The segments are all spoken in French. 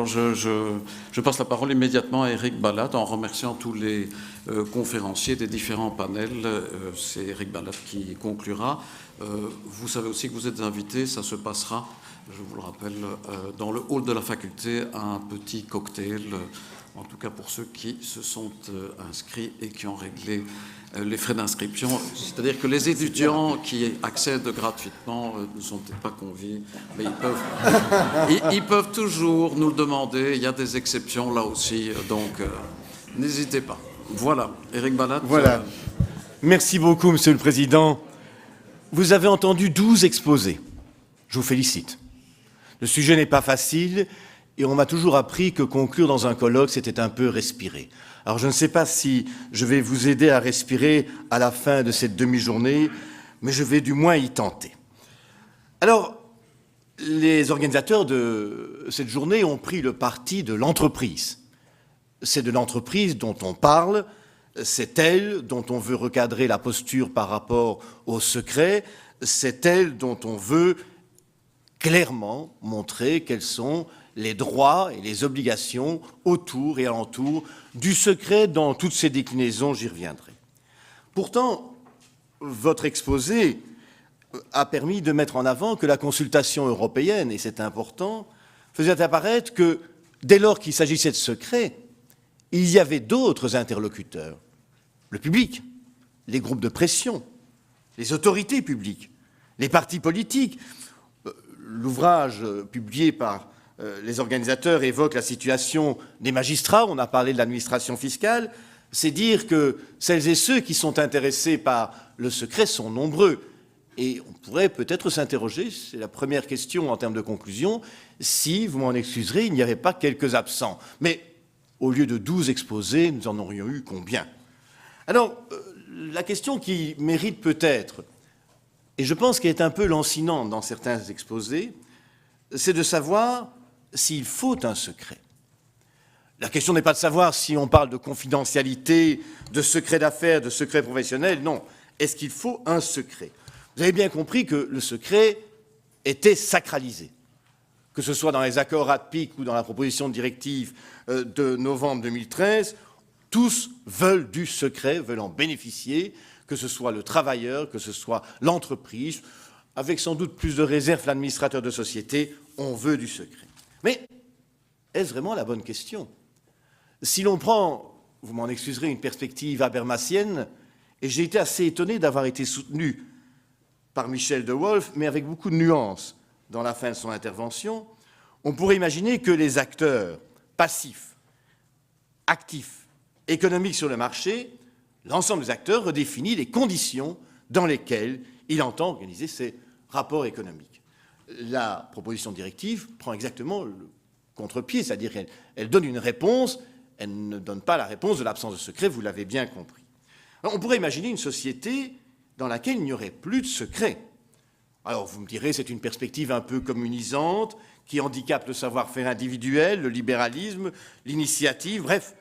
je passe la parole immédiatement à Éric Ballat en remerciant tous les conférenciers des différents panels. C'est Éric Ballat qui conclura. Vous savez aussi que vous êtes invités, ça se passera, je vous le rappelle, dans le hall de la faculté, un petit cocktail, en tout cas pour ceux qui se sont inscrits et qui ont réglé les frais d'inscription. C'est-à-dire que les étudiants qui accèdent gratuitement ne sont peut-être pas conviés, mais ils peuvent toujours nous le demander. Il y a des exceptions là aussi, donc n'hésitez pas. Voilà, Éric Ballat. Voilà. Merci beaucoup, Monsieur le Président. Vous avez entendu 12 exposés. Je vous félicite. Le sujet n'est pas facile et on m'a toujours appris que conclure dans un colloque, c'était un peu respirer. Alors je ne sais pas si je vais vous aider à respirer à la fin de cette demi-journée, mais je vais du moins y tenter. Alors, les organisateurs de cette journée ont pris le parti de l'entreprise. C'est de l'entreprise dont on parle, c'est elle dont on veut recadrer la posture par rapport au secret, c'est elle dont on veut clairement montrer quels sont les droits et les obligations autour et alentour du secret dans toutes ses déclinaisons, j'y reviendrai. Pourtant, votre exposé a permis de mettre en avant que la consultation européenne, et c'est important, faisait apparaître que dès lors qu'il s'agissait de secret, il y avait d'autres interlocuteurs, le public, les groupes de pression, les autorités publiques, les partis politiques. L'ouvrage publié par les organisateurs évoque la situation des magistrats, on a parlé de l'administration fiscale, c'est dire que celles et ceux qui sont intéressés par le secret sont nombreux. Et on pourrait peut-être s'interroger, c'est la première question en termes de conclusion, si, vous m'en excuserez, il n'y avait pas quelques absents. Mais au lieu de 12 exposés, nous en aurions eu combien? Alors, la question qui mérite peut-être, et je pense qu'elle est un peu lancinante dans certains exposés, c'est de savoir s'il faut un secret. La question n'est pas de savoir si on parle de confidentialité, de secret d'affaires, de secret professionnel, non. Est-ce qu'il faut un secret? Vous avez bien compris que le secret était sacralisé. Que ce soit dans les accords ADPIC ou dans la proposition de directive de novembre 2013, tous veulent du secret, veulent en bénéficier, que ce soit le travailleur, que ce soit l'entreprise, avec sans doute plus de réserve l'administrateur de société, on veut du secret. Mais est-ce vraiment la bonne question? Si l'on prend, vous m'en excuserez, une perspective habermasienne, et j'ai été assez étonné d'avoir été soutenu par Michel de Wolf, mais avec beaucoup de nuances dans la fin de son intervention, on pourrait imaginer que les acteurs passifs, actifs, économiques sur le marché, l'ensemble des acteurs redéfinit les conditions dans lesquelles il entend organiser ses rapports économiques. La proposition de directive prend exactement le contre-pied, c'est-à-dire qu'elle donne une réponse, elle ne donne pas la réponse de l'absence de secret, vous l'avez bien compris. Alors, on pourrait imaginer une société dans laquelle il n'y aurait plus de secret. Alors, vous me direz, c'est une perspective un peu communisante, qui handicape le savoir-faire individuel, le libéralisme, l'initiative, bref,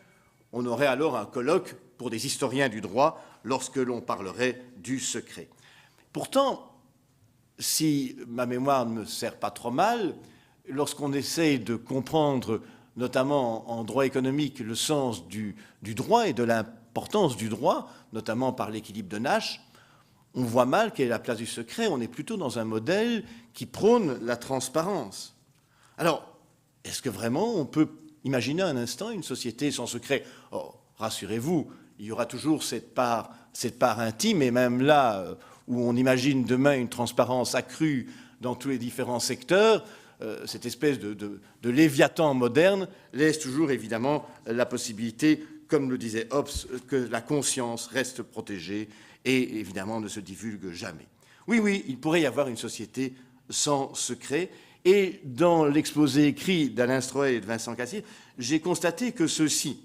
on aurait alors un colloque pour des historiens du droit lorsque l'on parlerait du secret. Pourtant, si ma mémoire ne me sert pas trop mal, lorsqu'on essaie de comprendre, notamment en droit économique, le sens du droit et de l'importance du droit, notamment par l'équilibre de Nash, on voit mal quelle est la place du secret. On est plutôt dans un modèle qui prône la transparence. Alors, est-ce que vraiment on peut imaginer un instant une société sans secret? Oh, rassurez-vous, il y aura toujours cette part intime, et même là où on imagine demain une transparence accrue dans tous les différents secteurs, cette espèce de léviathan moderne laisse toujours évidemment la possibilité, comme le disait Hobbes, que la conscience reste protégée et évidemment ne se divulgue jamais. Oui, il pourrait y avoir une société sans secret. Et dans l'exposé écrit d'Alain Stroel et de Vincent Cassier, j'ai constaté que ceci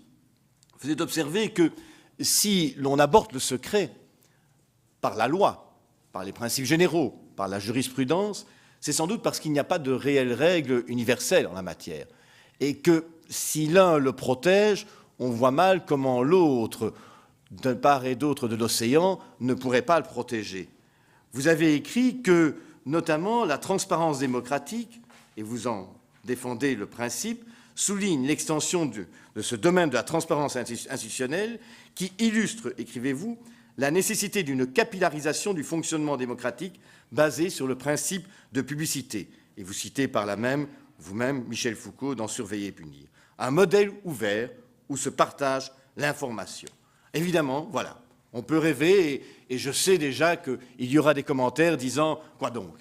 faisait observer que si l'on aborde le secret par la loi, par les principes généraux, par la jurisprudence, c'est sans doute parce qu'il n'y a pas de réelles règles universelles en la matière. Et que si l'un le protège, on voit mal comment l'autre, d'un part et d'autre de l'océan, ne pourrait pas le protéger. Vous avez écrit que, notamment, la transparence démocratique, et vous en défendez le principe, souligne l'extension de ce domaine de la transparence institutionnelle qui illustre, écrivez-vous, la nécessité d'une capillarisation du fonctionnement démocratique basée sur le principe de publicité. Et vous citez par là même, vous-même, Michel Foucault, dans Surveiller et punir. Un modèle ouvert où se partage l'information. Évidemment, voilà, on peut rêver, et je sais déjà qu'il y aura des commentaires disant « Quoi donc ?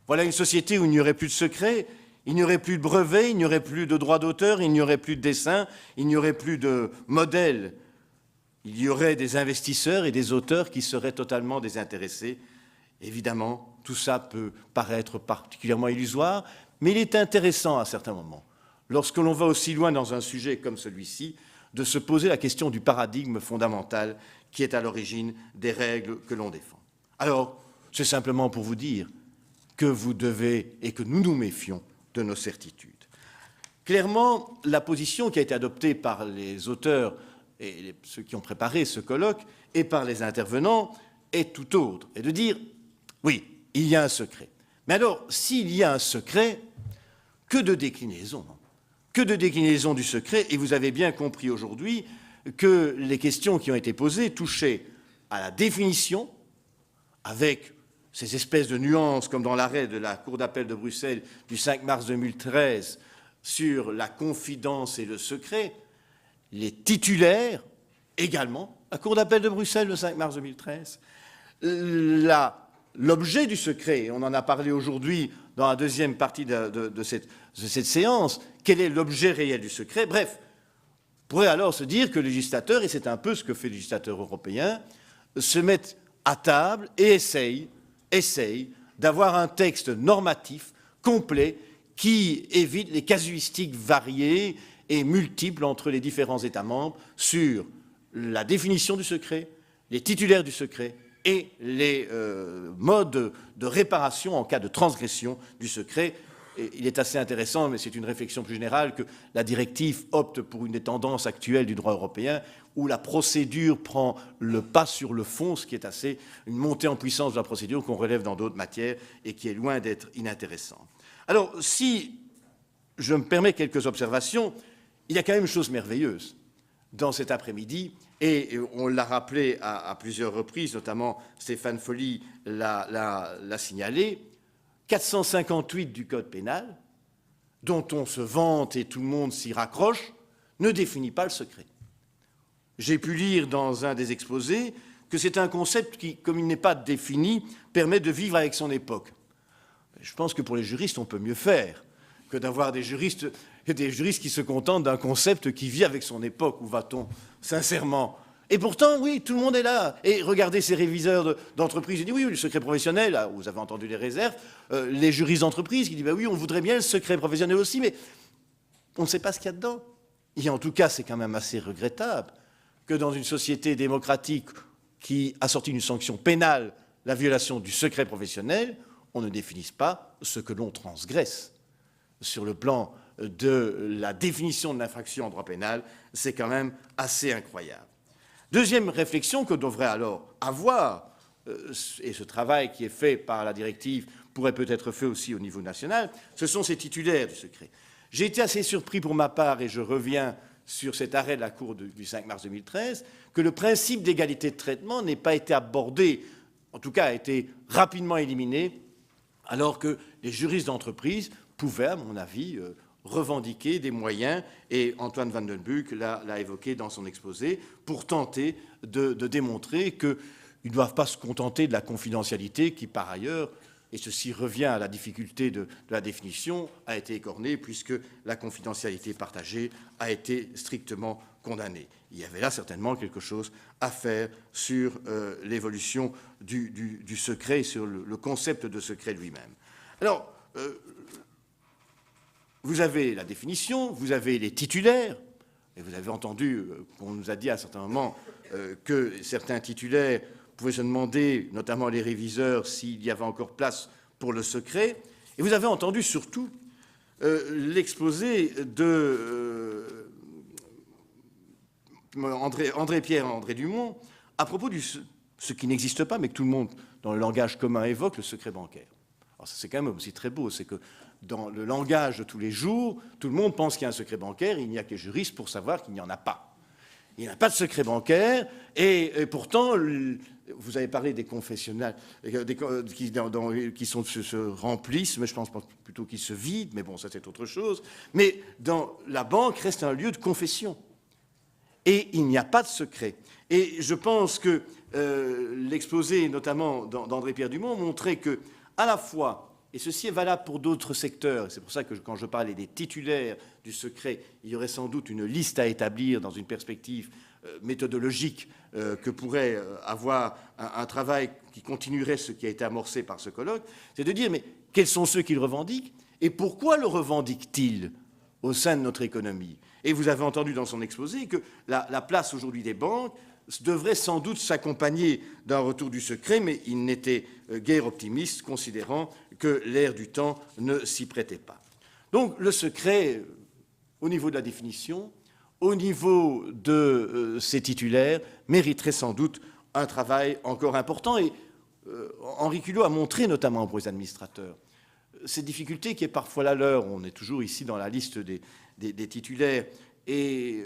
Voilà une société où il n'y aurait plus de secrets, il n'y aurait plus de brevets, il n'y aurait plus de droits d'auteur, il n'y aurait plus de dessins, il n'y aurait plus de modèles. Il y aurait des investisseurs et des auteurs qui seraient totalement désintéressés. » Évidemment, tout ça peut paraître particulièrement illusoire, mais il est intéressant à certains moments, lorsque l'on va aussi loin dans un sujet comme celui-ci, de se poser la question du paradigme fondamental qui est à l'origine des règles que l'on défend. Alors, c'est simplement pour vous dire que vous devez et que nous nous méfions de nos certitudes. Clairement, la position qui a été adoptée par les auteurs et ceux qui ont préparé ce colloque et par les intervenants est tout autre, et de dire, oui, il y a un secret. Mais alors, s'il y a un secret, que de déclinaisons, que de déclinaisons du secret, et vous avez bien compris aujourd'hui que les questions qui ont été posées touchaient à la définition, avec ces espèces de nuances, comme dans l'arrêt de la Cour d'appel de Bruxelles du 5 mars 2013 sur la confidence et le secret, les titulaires également, la Cour d'appel de Bruxelles le 5 mars 2013, l'objet du secret, et on en a parlé aujourd'hui dans la deuxième partie de cette séance, quel est l'objet réel du secret? Bref, on pourrait alors se dire que le législateur, et c'est un peu ce que fait le législateur européen, se met à table et essaye d'avoir un texte normatif complet qui évite les casuistiques variées et multiples entre les différents États membres sur la définition du secret, les titulaires du secret et les modes de réparation en cas de transgression du secret. Et il est assez intéressant, mais c'est une réflexion plus générale, que la directive opte pour une des tendances actuelles du droit européen où la procédure prend le pas sur le fond, ce qui est assez une montée en puissance de la procédure qu'on relève dans d'autres matières et qui est loin d'être inintéressant. Alors, si je me permets quelques observations, il y a quand même une chose merveilleuse dans cet après-midi, et on l'a rappelé à plusieurs reprises, notamment Stéphane Folly l'a signalé, 458 du Code pénal, dont on se vante et tout le monde s'y raccroche, ne définit pas le secret. J'ai pu lire dans un des exposés que c'est un concept qui, comme il n'est pas défini, permet de vivre avec son époque. Je pense que pour les juristes, on peut mieux faire que d'avoir des juristes qui se contentent d'un concept qui vit avec son époque. Où va-t-on, sincèrement? Et pourtant, oui, tout le monde est là. Et regardez ces réviseurs d'entreprise, ils disent oui, le secret professionnel, là, vous avez entendu les réserves, les juristes d'entreprise qui disent bah oui, on voudrait bien le secret professionnel aussi, mais on ne sait pas ce qu'il y a dedans. Et en tout cas, c'est quand même assez regrettable que dans une société démocratique qui a sorti une sanction pénale, la violation du secret professionnel, on ne définisse pas ce que l'on transgresse. Sur le plan de la définition de l'infraction en droit pénal, c'est quand même assez incroyable. Deuxième réflexion que devrait alors avoir, et ce travail qui est fait par la directive pourrait peut-être être fait aussi au niveau national, ce sont ces titulaires du secret. J'ai été assez surpris pour ma part, et je reviens sur cet arrêt de la Cour du 5 mars 2013, que le principe d'égalité de traitement n'ait pas été abordé, en tout cas a été rapidement éliminé, alors que les juristes d'entreprise pouvaient, à mon avis, revendiquer des moyens, et Antoine van den Buck l'a évoqué dans son exposé, pour tenter de démontrer qu'ils ne doivent pas se contenter de la confidentialité qui, par ailleurs, et ceci revient à la difficulté de la définition, a été écornée puisque la confidentialité partagée a été strictement condamnée. Il y avait là certainement quelque chose à faire sur l'évolution du secret, sur le concept de secret lui-même. Alors, vous avez la définition, vous avez les titulaires, et vous avez entendu qu'on nous a dit à un certain moment que certains titulaires pouvaient se demander, notamment les réviseurs, s'il y avait encore place pour le secret. Et vous avez entendu surtout l'exposé de André-Pierre et André Dumont à propos de ce qui n'existe pas, mais que tout le monde, dans le langage commun, évoque, le secret bancaire. Alors ça, c'est quand même aussi très beau, c'est que dans le langage de tous les jours, tout le monde pense qu'il y a un secret bancaire, il n'y a que les juristes pour savoir qu'il n'y en a pas. Il n'y a pas de secret bancaire, et pourtant, vous avez parlé des confessionnals qui se remplissent, mais je pense plutôt qu'ils se vident, mais bon, ça c'est autre chose. Mais la banque reste un lieu de confession. Et il n'y a pas de secret. Et je pense que l'exposé, notamment d'André-Pierre Dumont, montrait que, à la fois, et ceci est valable pour d'autres secteurs, et c'est pour ça que quand je parlais des titulaires du secret, il y aurait sans doute une liste à établir dans une perspective méthodologique que pourrait avoir un travail qui continuerait ce qui a été amorcé par ce colloque, c'est de dire, mais quels sont ceux qui le revendiquent et pourquoi le revendiquent-ils au sein de notre économie? Et vous avez entendu dans son exposé que la place aujourd'hui des banques devrait sans doute s'accompagner d'un retour du secret, mais il n'était guère optimiste, considérant que l'ère du temps ne s'y prêtait pas. Donc le secret, au niveau de la définition, au niveau de ses titulaires, mériterait sans doute un travail encore important. Et Henri Culot a montré, notamment pour les administrateurs, cette difficulté qui est parfois la leur. On est toujours ici dans la liste des titulaires, et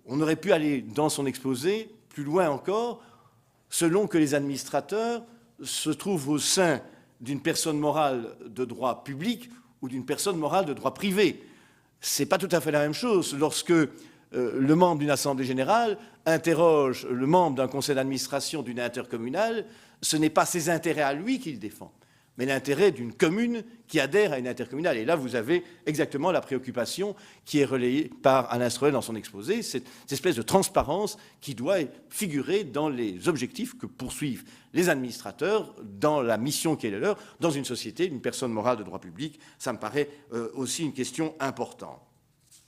on aurait pu aller dans son exposé plus loin encore, selon que les administrateurs se trouvent au sein d'une personne morale de droit public ou d'une personne morale de droit privé. Ce n'est pas tout à fait la même chose. Lorsque le membre d'une assemblée générale interroge le membre d'un conseil d'administration d'une intercommunale, ce n'est pas ses intérêts à lui qu'il défend, mais l'intérêt d'une commune qui adhère à une intercommunale. Et là, vous avez exactement la préoccupation qui est relayée par Alain Stroel dans son exposé, cette espèce de transparence qui doit figurer dans les objectifs que poursuivent les administrateurs dans la mission qui est la leur, dans une société, une personne morale de droit public. Ça me paraît aussi une question importante.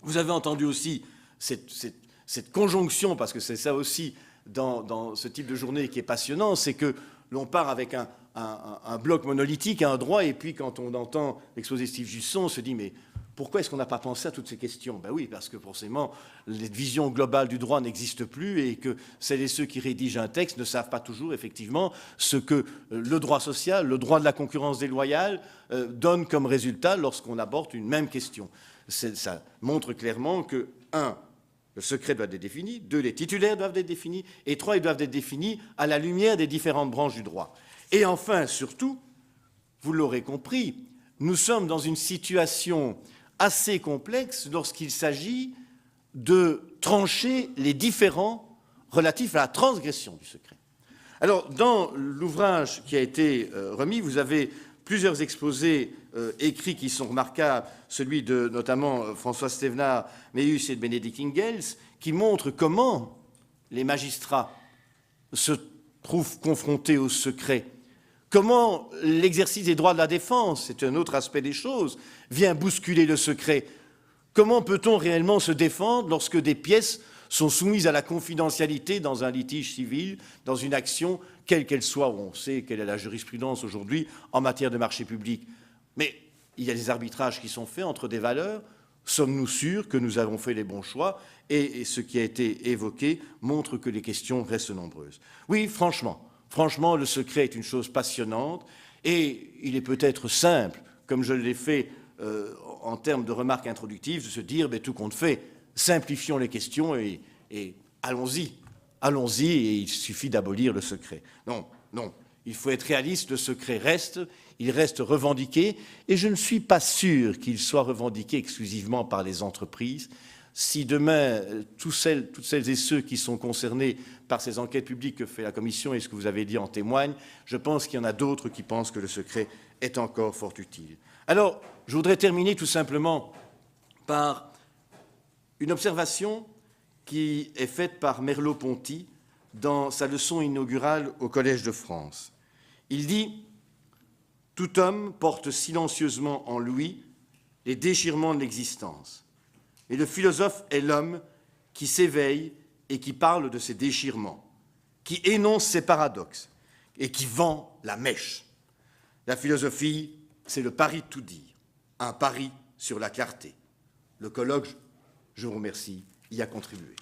Vous avez entendu aussi cette conjonction, parce que c'est ça aussi dans ce type de journée qui est passionnant, c'est que l'on part avec un bloc monolithique, un droit, et puis quand on entend l'exposé de Steve Jusson, on se dit mais pourquoi est-ce qu'on n'a pas pensé à toutes ces questions? Ben oui, parce que forcément, les visions globales du droit n'existent plus et que celles et ceux qui rédigent un texte ne savent pas toujours effectivement ce que le droit social, le droit de la concurrence déloyale donne comme résultat lorsqu'on aborde une même question. Ça montre clairement que, 1, le secret doit être défini, 2, les titulaires doivent être définis, et 3, ils doivent être définis à la lumière des différentes branches du droit. Et enfin, surtout, vous l'aurez compris, nous sommes dans une situation assez complexe lorsqu'il s'agit de trancher les différends relatifs à la transgression du secret. Alors, dans l'ouvrage qui a été remis, vous avez plusieurs exposés écrits qui sont remarquables, celui de notamment François Stévenard, Méhus et de Bénédicte Ingels, qui montrent comment les magistrats se trouvent confrontés au secret, comment l'exercice des droits de la défense, c'est un autre aspect des choses, vient bousculer le secret. Comment peut-on réellement se défendre lorsque des pièces sont soumises à la confidentialité dans un litige civil, dans une action, quelle qu'elle soit, où on sait quelle est la jurisprudence aujourd'hui en matière de marché public. Mais il y a des arbitrages qui sont faits entre des valeurs. Sommes-nous sûrs que nous avons fait les bons choix? Et ce qui a été évoqué montre que les questions restent nombreuses. Oui, franchement, le secret est une chose passionnante et il est peut-être simple, comme je l'ai fait en termes de remarques introductives, de se dire, mais tout compte fait, simplifions les questions et allons-y, et il suffit d'abolir le secret. Non, il faut être réaliste, le secret reste, il reste revendiqué, et je ne suis pas sûr qu'il soit revendiqué exclusivement par les entreprises. Si demain, toutes celles et ceux qui sont concernés par ces enquêtes publiques que fait la Commission et ce que vous avez dit en témoigne, je pense qu'il y en a d'autres qui pensent que le secret est encore fort utile. Alors, je voudrais terminer tout simplement par une observation qui est faite par Merleau-Ponty dans sa leçon inaugurale au Collège de France. Il dit « Tout homme porte silencieusement en lui les déchirements de l'existence. Et le philosophe est l'homme qui s'éveille et qui parle de ses déchirements, qui énonce ses paradoxes et qui vend la mèche. La philosophie, c'est le pari de tout dire, un pari sur la clarté. » Le colloque, je vous remercie, y a contribué.